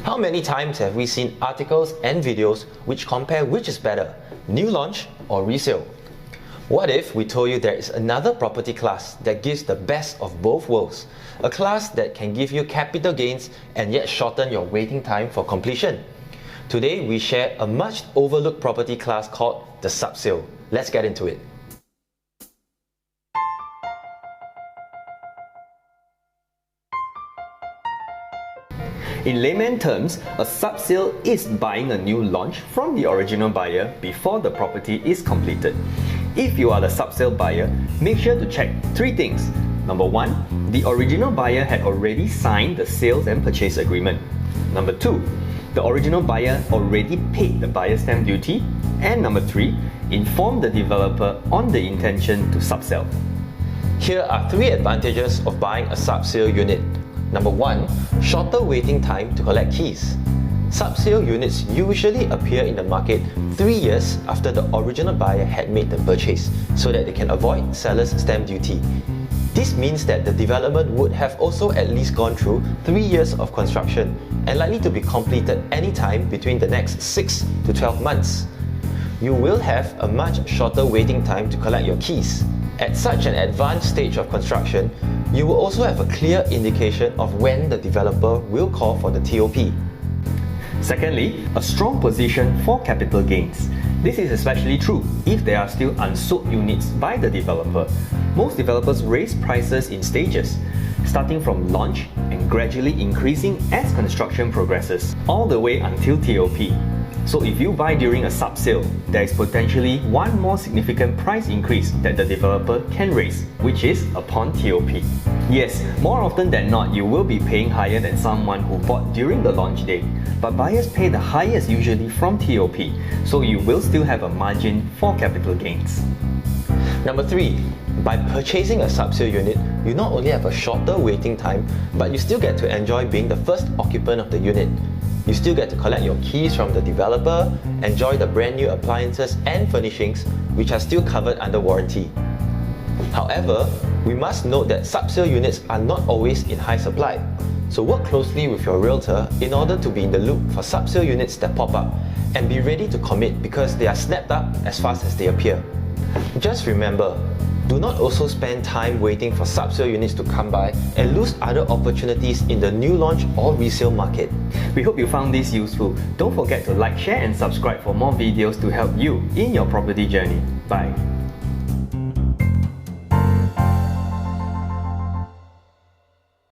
How many times have we seen articles and videos which compare which is better, new launch or resale? What if we told you there is another property class that gives the best of both worlds? A class that can give you capital gains and yet shorten your waiting time for completion. Today we share a much overlooked property class called the Subsale. Let's get into it. In layman terms, a subsale is buying a new launch from the original buyer before the property is completed. If you are the subsale buyer, make sure to check three things. Number one, the original buyer had already signed the sales and purchase agreement. Number two, the original buyer already paid the buyer's stamp duty. And number three, inform the developer on the intention to subsell. Here are three advantages of buying a subsale unit. Number one, shorter waiting time to collect keys. Subsale units usually appear in the market 3 years after the original buyer had made the purchase, so that they can avoid seller's stamp duty. This means that the development would have also at least gone through 3 years of construction and likely to be completed anytime between the next 6 to 12 months. You will have a much shorter waiting time to collect your keys. At such an advanced stage of construction, you will also have a clear indication of when the developer will call for the TOP. Secondly, a strong position for capital gains. This is especially true if there are still unsold units by the developer. Most developers raise prices in stages, starting from launch and gradually increasing as construction progresses, all the way until TOP. So if you buy during a subsale, there is potentially one more significant price increase that the developer can raise, which is upon TOP. Yes, more often than not, you will be paying higher than someone who bought during the launch date, but buyers pay the highest usually from TOP, so you will still have a margin for capital gains. Number three, by purchasing a subsale unit, you not only have a shorter waiting time, but you still get to enjoy being the first occupant of the unit. You still get to collect your keys from the developer, enjoy the brand new appliances and furnishings which are still covered under warranty. However, we must note that subsale units are not always in high supply. So work closely with your realtor in order to be in the loop for subsale units that pop up and be ready to commit because they are snapped up as fast as they appear. Just remember, do not also spend time waiting for subsale units to come by and lose other opportunities in the new launch or resale market. We hope you found this useful. Don't forget to like, share and subscribe for more videos to help you in your property journey. Bye.